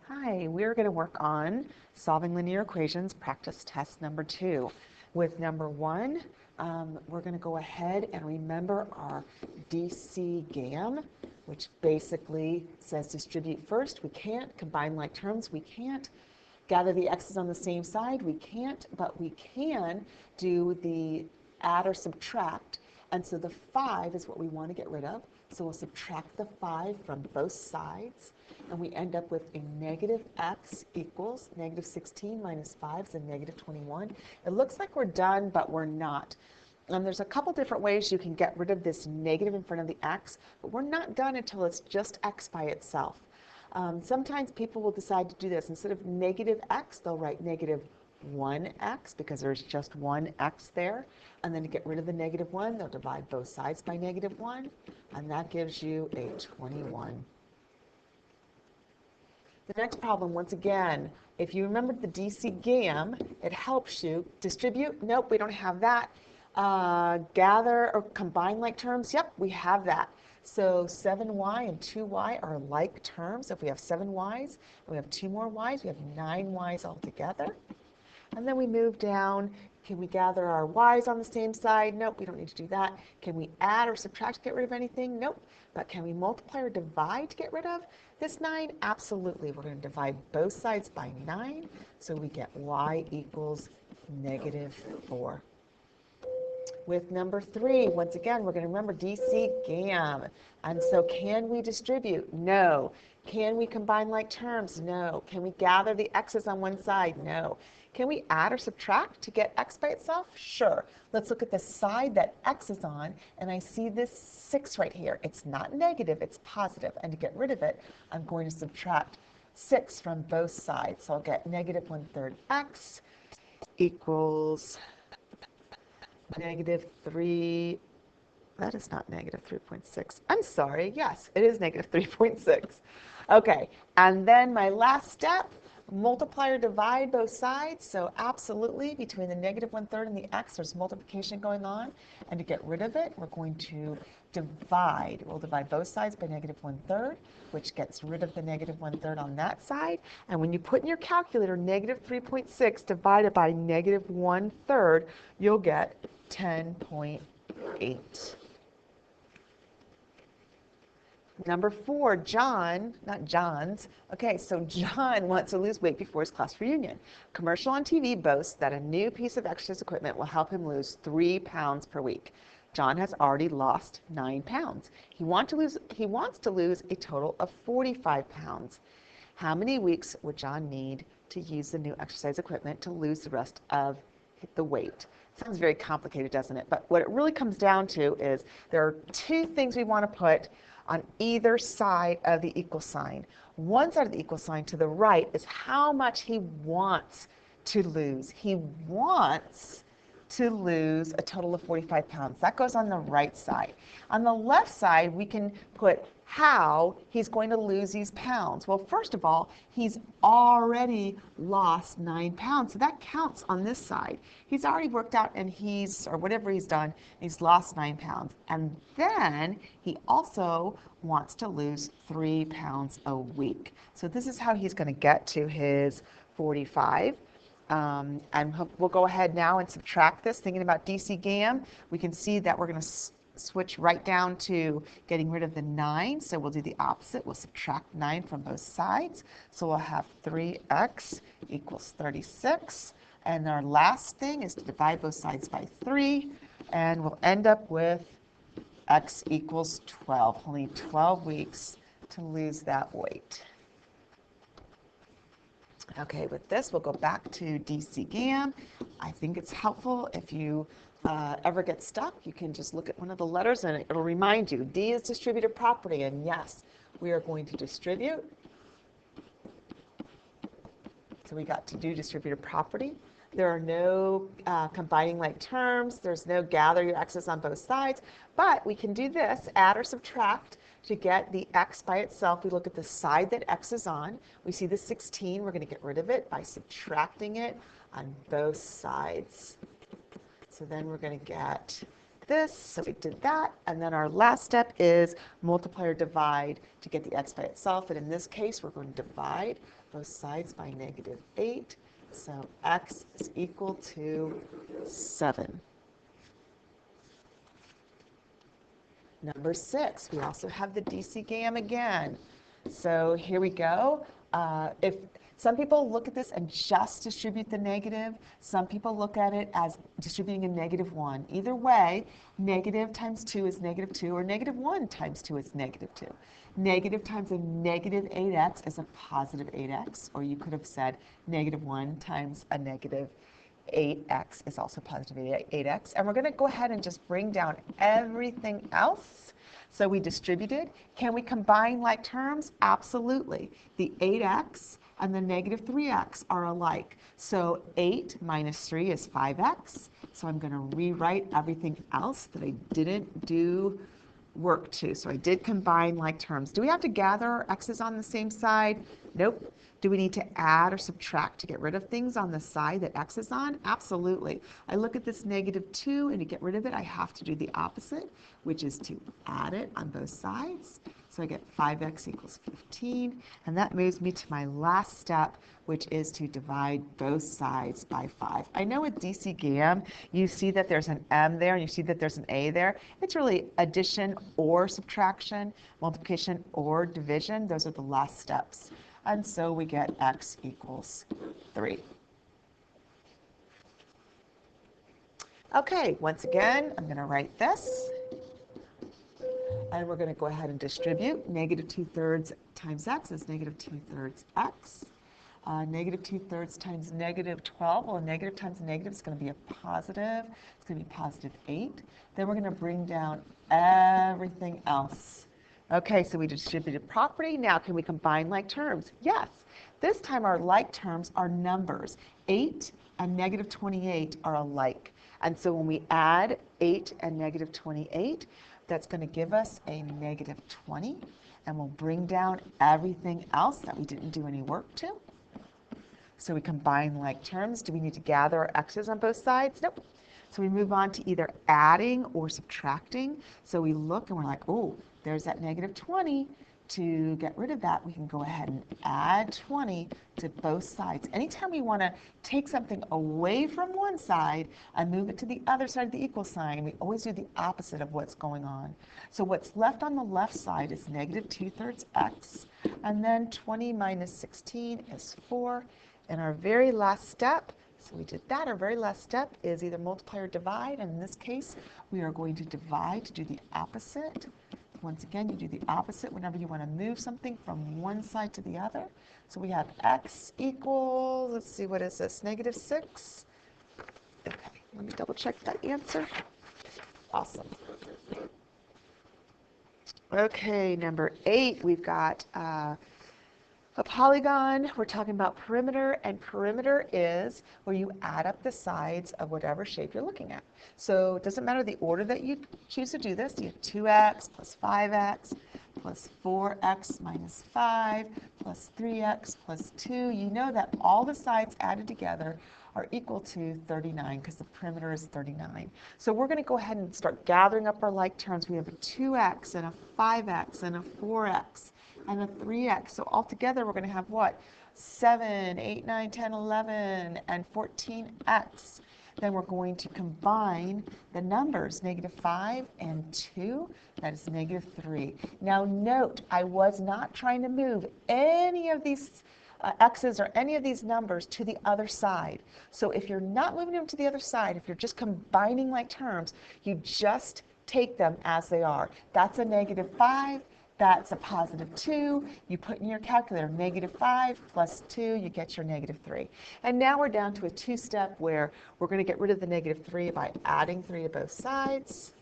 Hi, we're going to work on solving linear equations, practice test number 2. With number 1, we're going to go ahead and remember our DC GAM, which basically says distribute first. We can't combine like terms. We can't gather the x's on the same side. We can't, but we can do the add or subtract. And so the 5 is what we want to get rid of. So we'll subtract the 5 from both sides, and we end up with a negative x equals negative 16 minus 5 is a negative 21. It looks like we're done, but we're not. There's a couple different ways you can get rid of this negative in front of the x, but we're not done until it's just x by itself. Sometimes people will decide to do this. Instead of negative x, they'll write negative 1x because there's just one x there. And then to get rid of the negative 1, they'll divide both sides by negative 1, and that gives you a 21. The next problem, once again, if you remember the DC GAM, it helps you distribute. Nope, we don't have that. Gather or combine like terms. Yep, we have that. So 7y and 2y are like terms. If we have 7y's and we have 2 more y's, we have 9y's altogether. And then we move down. Can we gather our y's on the same side? Nope, we don't need to do that. Can we add or subtract to get rid of anything? Nope. But can we multiply or divide to get rid of this 9? Absolutely. We're going to divide both sides by 9. So we get y equals negative 4. With number 3, once again, we're going to remember DC GAM. And so can we distribute? No. Can we combine like terms? No. Can we gather the x's on one side? No. Can we add or subtract to get x by itself? Sure. Let's look at the side that x is on, and I see this 6 right here. It's not negative, it's positive. And to get rid of it, I'm going to subtract 6 from both sides. So I'll get negative 1/3 x equals negative 3. That is not negative 3.6. I'm sorry. Yes, it is negative 3.6. Okay, and then my last step, multiply or divide both sides. So absolutely, between the negative 1/3 and the x, there's multiplication going on. And to get rid of it, we're going to divide. We'll divide both sides by negative 1/3, which gets rid of the negative 1/3 on that side. And when you put in your calculator negative 3.6 divided by negative 1/3, you'll get 10.8. Number 4, John, not John's. Okay, so John wants to lose weight before his class reunion. Commercial on TV boasts that a new piece of exercise equipment will help him lose 3 pounds per week. John has already lost 9 pounds. He wants to lose a total of 45 pounds. How many weeks would John need to use the new exercise equipment to lose the rest of the weight? Sounds very complicated, doesn't it? But what it really comes down to is there are 2 things we want to put on either side of the equal sign. One side of the equal sign to the right is how much he wants to lose. He wants to lose a total of 45 pounds. That goes on the right side. On the left side, we can put how he's going to lose these pounds. Well, first of all, he's already lost 9 pounds, so that counts on this side. He's already worked out and or whatever he's done, he's lost 9 pounds. And then he also wants to lose 3 pounds a week. So this is how he's going to get to his 45. And we'll go ahead now and subtract this. Thinking about DC GAM, we can see that we're going to switch right down to getting rid of the 9. So we'll do the opposite. We'll subtract 9 from both sides. So we'll have 3x equals 36. And our last thing is to divide both sides by 3. And we'll end up with x equals 12. Only 12 weeks to lose that weight. Okay, with this, we'll go back to DC GAM. I think it's helpful if you ever get stuck, you can just look at one of the letters and it'll remind you. D is distributive property, and yes, we are going to distribute. So we got to do distributive property. There are no combining like terms. There's no gather your x's on both sides. But we can do this, add or subtract. To get the x by itself, we look at the side that x is on. We see the 16. We're going to get rid of it by subtracting it on both sides. So then we're going to get this, so we did that. And then our last step is multiply or divide to get the x by itself. And in this case, we're going to divide both sides by -8. So x is equal to 7. Number 6, we also have the DC GAM again. So here we go. If some people look at this and just distribute the negative, some people look at it as distributing a -1. Either way, negative times 2 is -2, or -1 times 2 is -2. Negative times a -8x is a positive 8x, or you could have said -1 times a -8x is also positive 8x. And we're going to go ahead and just bring down everything else. So we distributed. Can we combine like terms? Absolutely. The 8x and the -3x are alike. So 8 minus 3 is 5x. So I'm going to rewrite everything else that I didn't do work to. So I did combine like terms. Do we have to gather our x's on the same side? Nope. Do we need to add or subtract to get rid of things on the side that x is on? Absolutely. I look at this -2, and to get rid of it, I have to do the opposite, which is to add it on both sides. So I get 5x equals 15, and that moves me to my last step, which is to divide both sides by 5. I know with DC GAM, you see that there's an M there, and you see that there's an A there. It's really addition or subtraction, multiplication or division. Those are the last steps. And so we get x equals 3. Okay, once again, I'm going to write this. And we're going to go ahead and distribute. -2/3 times x is -2/3 x. -2/3 times -12. Well, a negative times a negative is going to be a positive. It's going to be +8. Then we're going to bring down everything else. Okay, so we distributed property. Now, can we combine like terms? Yes. This time our like terms are numbers. 8 and -28 are alike. And so when we add 8 and -28, that's going to give us a -20. And we'll bring down everything else that we didn't do any work to. So we combine like terms. Do we need to gather our x's on both sides? Nope. So we move on to either adding or subtracting. So we look and we're like, oh, there's that -20. To get rid of that, we can go ahead and add 20 to both sides. Anytime we want to take something away from one side and move it to the other side of the equal sign, we always do the opposite of what's going on. So what's left on the left side is -2/3 x, and then 20 minus 16 is 4. And our very last step, so we did that, our very last step is either multiply or divide, and in this case, we are going to divide to do the opposite. Once again, you do the opposite whenever you want to move something from one side to the other. So we have x equals, let's see, what is this, -6? Okay, let me double check that answer. Awesome. Okay, number 8, we've got a polygon. We're talking about perimeter, and perimeter is where you add up the sides of whatever shape you're looking at. So it doesn't matter the order that you choose to do this. You have 2x plus 5x plus 4x minus 5 plus 3x plus 2. You know that all the sides added together are equal to 39 because the perimeter is 39. So we're going to go ahead and start gathering up our like terms. We have a 2x and a 5x and a 4x and a 3x. So altogether, we're going to have what? 7, 8, 9, 10, 11, and 14x. Then we're going to combine the numbers, -5 and 2. That is -3. Now note, I was not trying to move any of these x's or any of these numbers to the other side. So if you're not moving them to the other side, if you're just combining like terms, you just take them as they are. That's a -5. That's a +2. You put in your calculator -5 plus 2, you get your -3. And now we're down to a 2-step where we're going to get rid of the -3 by adding 3 to both sides.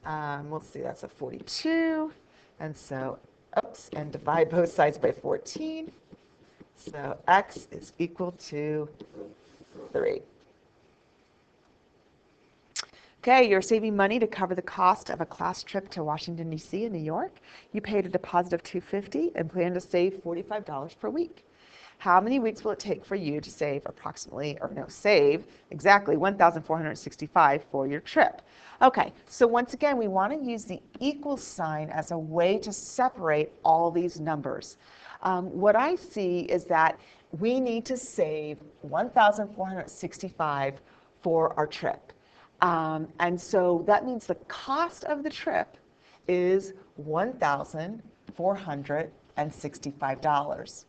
We'll see, that's a 42. And so, oops, and divide both sides by 14. So x is equal to 3. Okay, you're saving money to cover the cost of a class trip to Washington, D.C. and New York. You paid a deposit of $250 and plan to save $45 per week. How many weeks will it take for you to save approximately, or no, save exactly 1,465 for your trip? Okay, so once again, we want to use the equal sign as a way to separate all these numbers. What I see is that we need to save 1,465 for our trip. And so that means the cost of the trip is $1,465.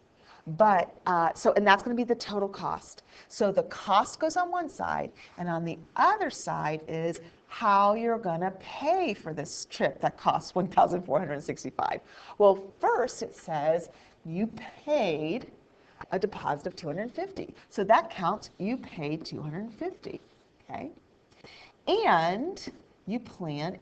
But and that's going to be the total cost. So the cost goes on one side, and on the other side is how you're going to pay for this trip that costs $1,465. Well, first it says you paid a deposit of $250. So that counts. You paid $250. Okay. And you plan,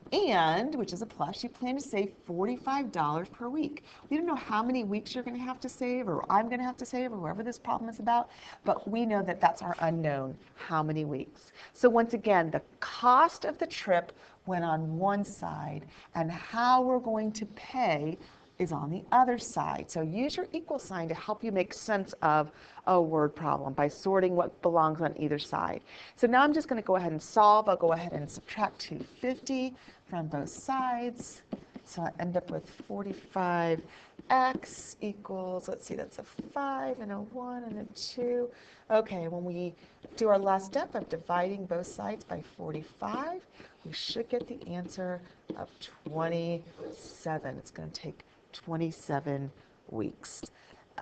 which is a plus, you plan to save $45 per week. We don't know how many weeks you're going to have to save, or I'm going to have to save, or whoever this problem is about, but we know that that's our unknown, how many weeks. So once again, the cost of the trip went on one side, and how we're going to pay is on the other side. So use your equal sign to help you make sense of a word problem by sorting what belongs on either side. So now I'm just going to go ahead and solve. I'll go ahead and subtract 250 from both sides. So I end up with 45x equals, let's see, that's a 5 and a 1 and a 2. Okay, when we do our last step of dividing both sides by 45, we should get the answer of 27. It's going to take 27 weeks.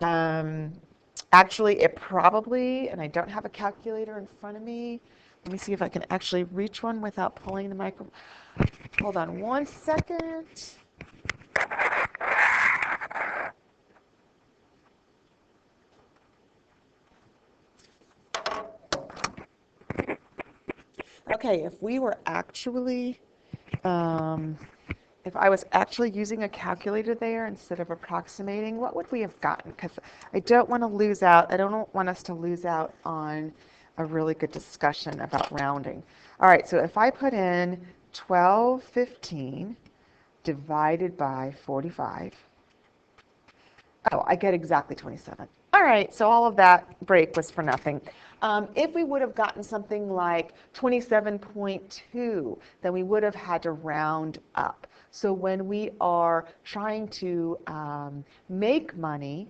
Actually, it probably, and I don't have a calculator in front of me. Let me see if I can actually reach one without pulling the microphone. Hold on one second. Okay, if we were actually, if I was actually using a calculator there instead of approximating, what would we have gotten? Because I don't want to lose out. I don't want us to lose out on a really good discussion about rounding. All right, so if I put in 1215 divided by 45, oh, I get exactly 27. All right, so all of that break was for nothing. If we would have gotten something like 27.2, then we would have had to round up. So when we are trying to make money,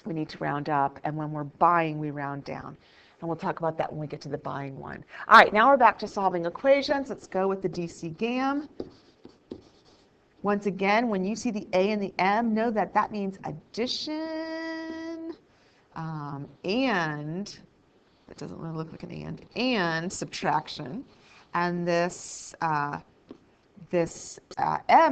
we need to round up, and when we're buying, we round down. And we'll talk about that when we get to the buying one. All right, now we're back to solving equations. Let's go with the DC GAM. Once again, when you see the A and the M, know that that means addition and, that doesn't really look like an and subtraction. And this M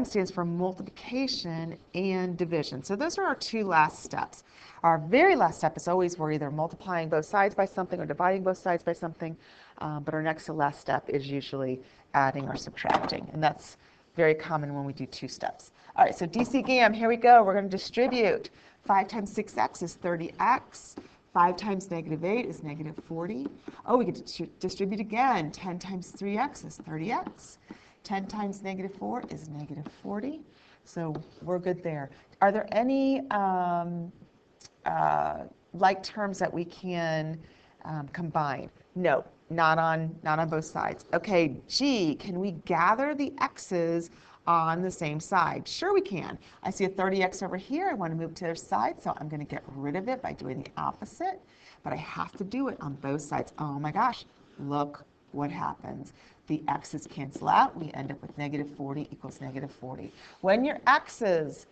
stands for multiplication and division. So those are our two last steps. Our very last step is always we're either multiplying both sides by something or dividing both sides by something. But our next to last step is usually adding or subtracting. And that's very common when we do two steps. All right, so DC GAM, here we go. We're going to distribute. 5 times 6x is 30x. 5 times negative 8 is negative 40. Oh, we get to distribute again. 10 times 3x is 30x. 10 times negative 4 is negative 40. So we're good there. Are there any like terms that we can combine? No, not on both sides. Okay, G, can we gather the x's on the same side? Sure we can. I see a 30x over here. I want to move to the other side, so I'm going to get rid of it by doing the opposite. But I have to do it on both sides. Oh my gosh, look what happens. The x's cancel out. We end up with negative 40 equals negative 40. When your x's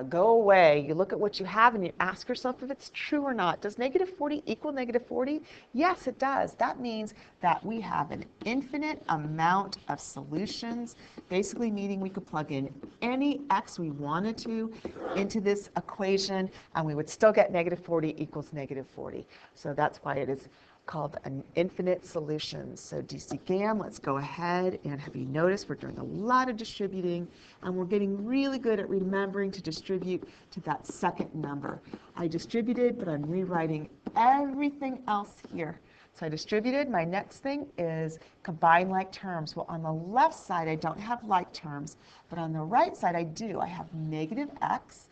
go away, you look at what you have and you ask yourself if it's true or not. Does negative 40 equal negative 40? Yes, it does. That means that we have an infinite amount of solutions, basically meaning we could plug in any x we wanted to into this equation, and we would still get negative 40 equals negative 40. So that's why it is called an infinite solution. So DC GAM, let's go ahead and have you notice we're doing a lot of distributing, and we're getting really good at remembering to distribute to that second number. I distributed, but I'm rewriting everything else here. So I distributed. My next thing is combine like terms. Well, on the left side, I don't have like terms, but on the right side, I do. I have negative x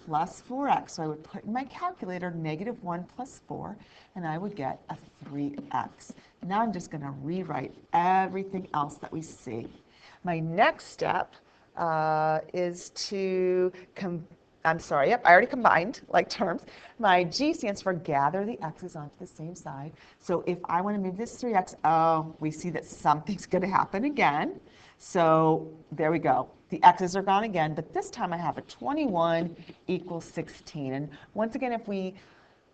plus 4x. So I would put in my calculator negative 1 plus 4, and I would get a 3x. Now I'm just going to rewrite everything else that we see. My next step is to I'm sorry, yep, I already combined like terms. My G stands for gather the x's onto the same side. So if I want to move this 3x, oh, we see that something's going to happen again. So there we go. The x's are gone again, but this time I have a 21 equals 16. And once again, if we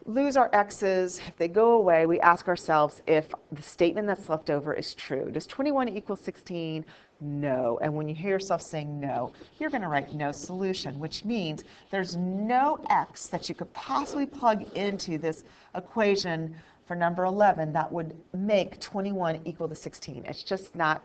lose our x's, if they go away, we ask ourselves if the statement that's left over is true. Does 21 equal 16? No. And when you hear yourself saying no, you're going to write no solution, which means there's no x that you could possibly plug into this equation for number 11 that would make 21 equal to 16. It's just not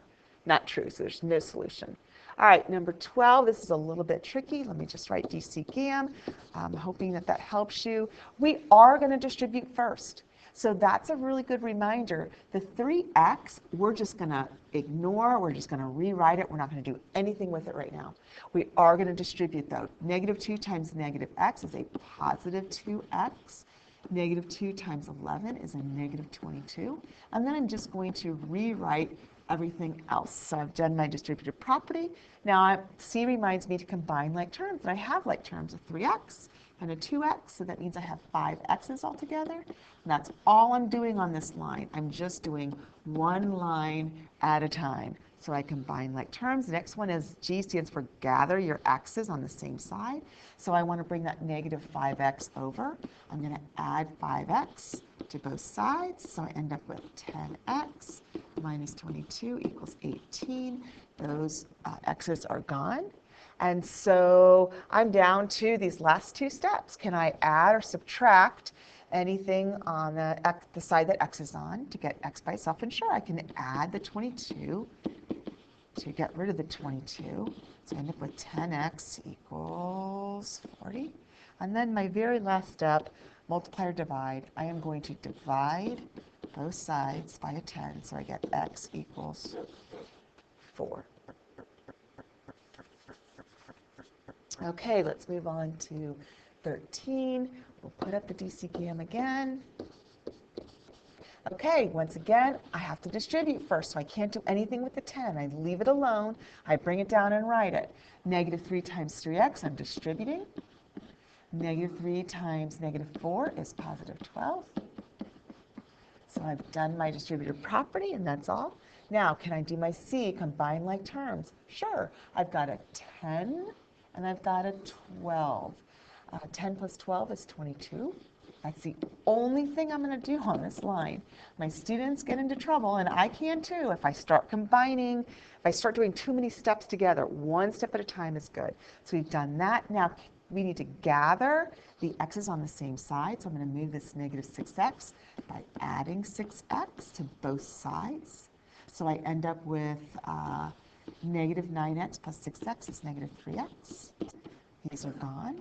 true, so there's no solution. All right, number 12, this is a little bit tricky. Let me just write DC GAM. I'm hoping that that helps you. We are going to distribute first. So that's a really good reminder. The 3x, we're just going to ignore. We're just going to rewrite it. We're not going to do anything with it right now. We are going to distribute, though. Negative 2 times negative x is a positive 2x. Negative 2 times 11 is a negative 22. And then I'm just going to rewrite everything else. So I've done my distributive property. Now C reminds me to combine like terms, and I have like terms, a 3x and a 2x, so that means I have 5 x's altogether. And that's all I'm doing on this line. I'm just doing one line at a time. So I combine like terms. The next one is G stands for gather your x's on the same side. So I want to bring that negative 5x over. I'm going to add 5x to both sides. So I end up with 10x minus 22 equals 18. Those x's are gone. And so I'm down to these last two steps. Can I add or subtract anything on the side that x is on to get x by itself? And sure, I can add the 22 to get rid of the 22. So I end up with 10x equals 40. And then my very last step, multiply or divide, I am going to divide both sides by a 10. So I get x equals 4. Okay, let's move on to 13. We'll put up the DC GAM again. Okay, once again, I have to distribute first, so I can't do anything with the 10. I leave it alone. I bring it down and write it. Negative 3 times 3x, I'm distributing. Negative 3 times negative 4 is positive 12. So I've done my distributive property, and that's all. Now, can I do my C, combine like terms? Sure. I've got a 10, and I've got a 12. 10 plus 12 is 22. That's the only thing I'm going to do on this line. My students get into trouble, and I can too, if I start combining, if I start doing too many steps together. One step at a time is good. So we've done that. Now we need to gather the x's on the same side. So I'm going to move this negative 6x by adding 6x to both sides. So I end up with negative 9x plus 6x is negative 3x. These are gone.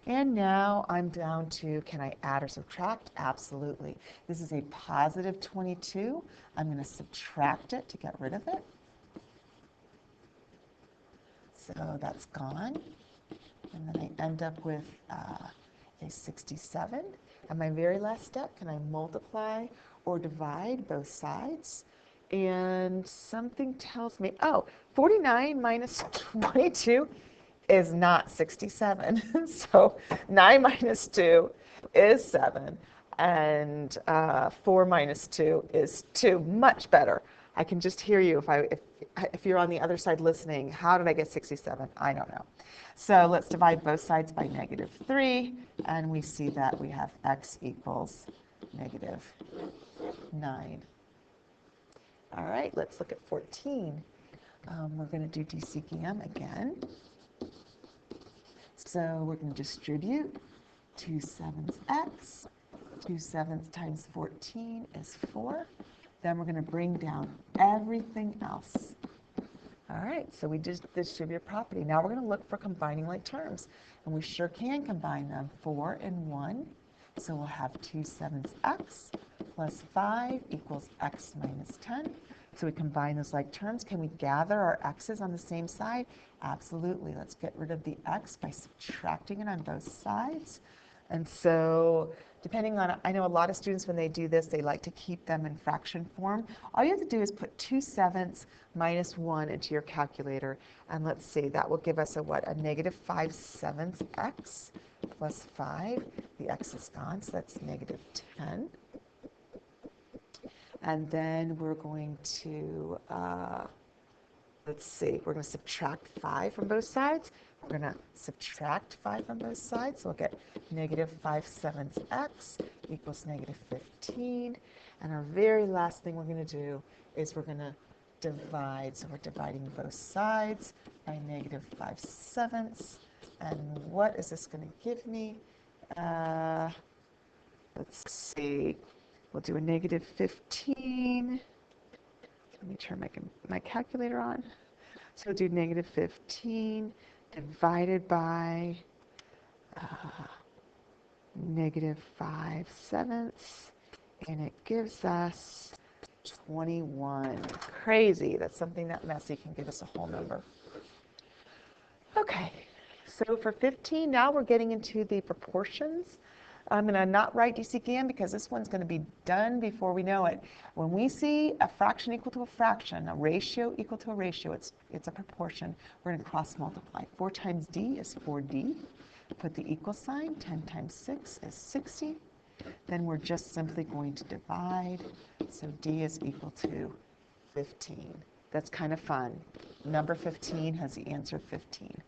And now I'm down to, can I add or subtract? Absolutely. This is a positive 22. I'm going to subtract it to get rid of it. So that's gone. And then I end up with a 67. And my very last step, can I multiply or divide both sides? And something tells me, oh, 49 minus 22 is not 67. So 9 minus 2 is 7, and 4 minus 2 is 2. Much better. I can just hear you if you're on the other side listening. How did I get 67? I don't know. So let's divide both sides by negative 3, and we see that we have x equals negative 9. All right, let's look at 14. We're going to do DC GAM again. So we're going to distribute 2 7ths x. 2 7ths times 14 is 4. Then we're going to bring down everything else. All right, so we just distribute property. Now we're going to look for combining like terms. And we sure can combine them. 4 and 1. So we'll have 2 7ths x plus 5 equals x minus 10. So we combine those like terms. Can we gather our x's on the same side? Absolutely. Let's get rid of the x by subtracting it on both sides. And so depending on, I know a lot of students when they do this, they like to keep them in fraction form. All you have to do is put 2/7 minus 1 into your calculator. And let's see, that will give us a what? A negative 5/7 x plus 5. The x is gone, so that's negative 10. And then we're going to, let's see, we're going to subtract 5 from both sides. We're going to subtract 5 from both sides. So we'll get negative 5/7 x equals negative 15. And our very last thing we're going to do is we're going to divide. So we're dividing both sides by negative 5/7. And what is this going to give me? Let's see. We'll do a negative 15. Let me turn my calculator on. So we'll do negative 15 divided by negative 5/7, and it gives us 21. Crazy. That's something that messy can give us a whole number. Okay, so for 15, now we're getting into the proportions. I'm going to not write DC-GAM because this one's going to be done before we know it. When we see a fraction equal to a fraction, a ratio equal to a ratio, it's a proportion, we're going to cross multiply. 4 times D is 4D. Put the equal sign. 10 times 6 is 60. Then we're just simply going to divide. So D is equal to 15. That's kind of fun. Number 15 has the answer 15.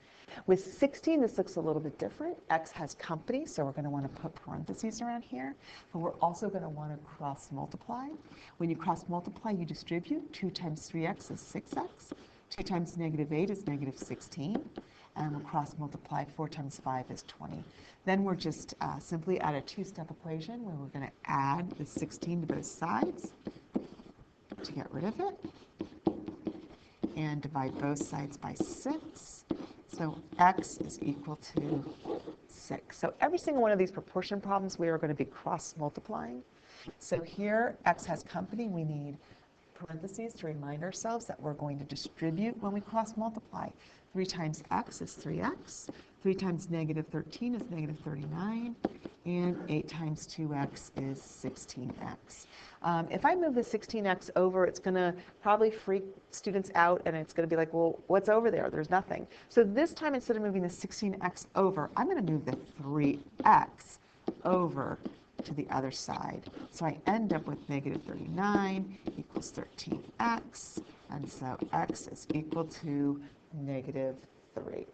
With 16, this looks a little bit different. X has company, so we're going to want to put parentheses around here. But we're also going to want to cross multiply. When you cross multiply, you distribute. 2 times 3x is 6x. 2 times negative 8 is negative 16. And we'll cross multiply. 4 times 5 is 20. Then we're just simply at a two-step equation where we're going to add the 16 to both sides to get rid of it. And divide both sides by 6. So x is equal to 6. So every single one of these proportion problems, we are going to be cross multiplying. So here, x has company. We need parentheses to remind ourselves that we're going to distribute when we cross multiply. 3 times x is 3x. 3 times negative 13 is negative 39. And 8 times 2x is 16x. If I move the 16x over, it's going to probably freak students out, and it's going to be like, well, what's over there? There's nothing. So this time, instead of moving the 16x over, I'm going to move the 3x over to the other side. So I end up with negative 39 equals 13x, and so x is equal to negative 3.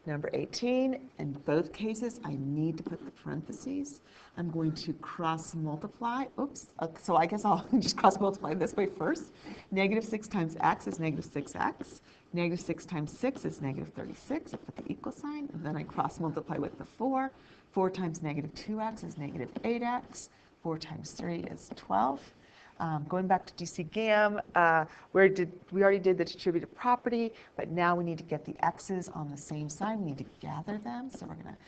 Number 18, in both cases, I need to put the parentheses. I'm going to cross multiply. Oops. So I guess I'll just cross multiply this way first. Negative 6 times x is negative 6x. Negative 6 times 6 is negative 36. I put the equal sign, and then I cross multiply with the 4. 4 times negative 2x is negative 8x. 4 times 3 is 12. Going back to DC-GAM, we already did the distributive property, but now we need to get the x's on the same side. We need to gather them, so we're going to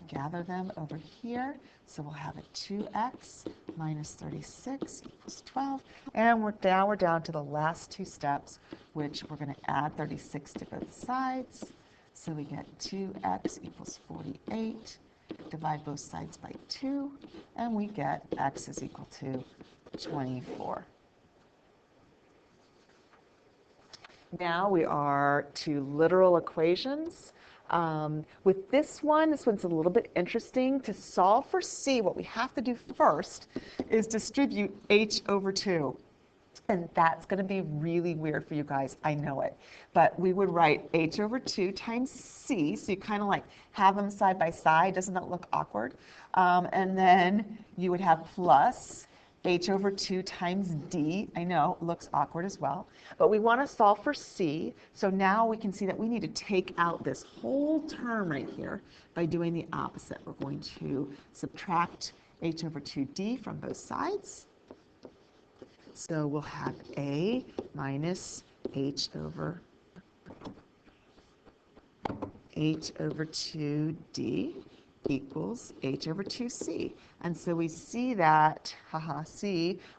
gather them over here. So we'll have a 2x minus 36 equals 12. And we're down to the last two steps, which we're going to add 36 to both sides. So we get 2x equals 48. Divide both sides by 2, and we get x is equal to 24. Now we are to literal equations. With this one's a little bit interesting. To solve for c, what we have to do first is distribute h over 2. And that's going to be really weird for you guys. I know it. But we would write h over 2 times c. So you kind of like have them side by side. Doesn't that look awkward? And then you would have plus h over 2 times d. I know, it looks awkward as well. But we want to solve for c. So now we can see that we need to take out this whole term right here by doing the opposite. We're going to subtract h over 2d from both sides. So we'll have a minus h over 2d. equals h over 2c. And so we see that,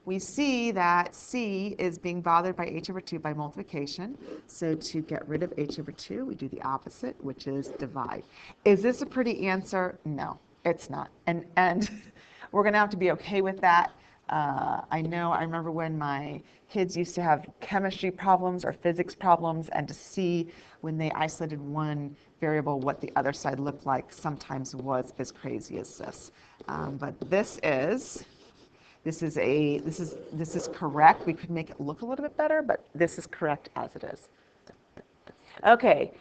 we see that c is being bothered by h over 2 by multiplication. So to get rid of h over 2, we do the opposite, which is divide. Is this a pretty answer? No, it's not. And we're going to have to be okay with that. I remember when my kids used to have chemistry problems or physics problems, and to see when they isolated one variable what the other side looked like sometimes was as crazy as this. But this is correct. We could make it look a little bit better, but this is correct as it is. Okay,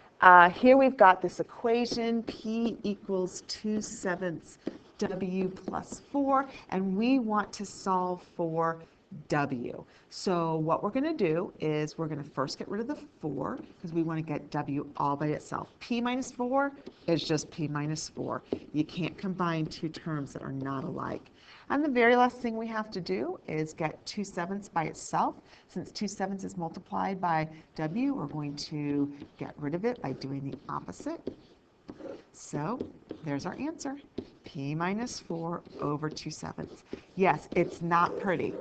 here we've got this equation, P equals 2/7 W plus 4, and we want to solve for W. So what we're going to do is we're going to first get rid of the 4 because we want to get W all by itself. P minus 4 is just P minus 4. You can't combine two terms that are not alike. And the very last thing we have to do is get 2/7 by itself. Since 2/7 is multiplied by W, we're going to get rid of it by doing the opposite. So there's our answer, P minus 4 over 2/7. Yes, it's not pretty.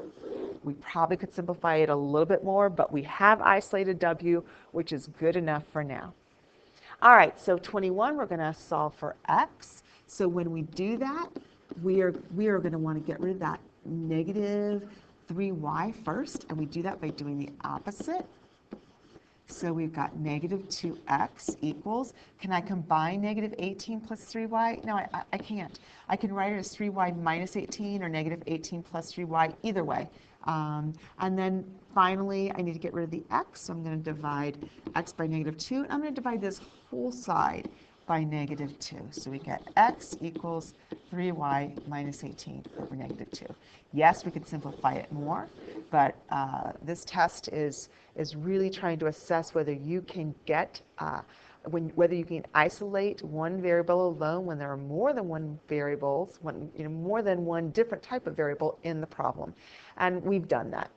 We probably could simplify it a little bit more, but we have isolated W, which is good enough for now. All right, so 21, we're going to solve for x. So when we do that, we are going to want to get rid of that negative 3y first, and we do that by doing the opposite. So we've got negative 2x equals, can I combine negative 18 plus 3y? No, I can't. I can write it as 3y minus 18 or negative 18 plus 3y, either way. And then finally, I need to get rid of the x, so I'm going to divide x by negative 2, and I'm going to divide this whole side by negative 2. So we get x equals 3y minus 18 over negative 2. Yes, we could simplify it more, but this test is really trying to assess whether you can get, whether you can isolate one variable alone when there are more than one variables, more than one different type of variable in the problem. And we've done that.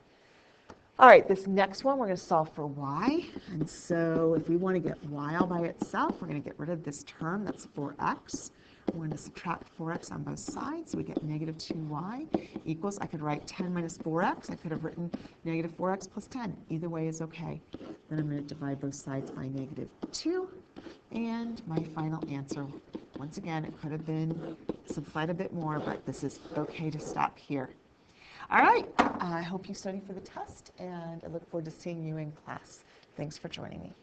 All right, this next one, we're going to solve for y. And so if we want to get y all by itself, we're going to get rid of this term. That's 4x. We're going to subtract 4x on both sides. So we get negative 2y equals, I could write 10 minus 4x. I could have written negative 4x plus 10. Either way is OK. Then I'm going to divide both sides by negative 2. And my final answer, once again, it could have been simplified a bit more, but this is OK to stop here. All right, I hope you study for the test, and I look forward to seeing you in class. Thanks for joining me.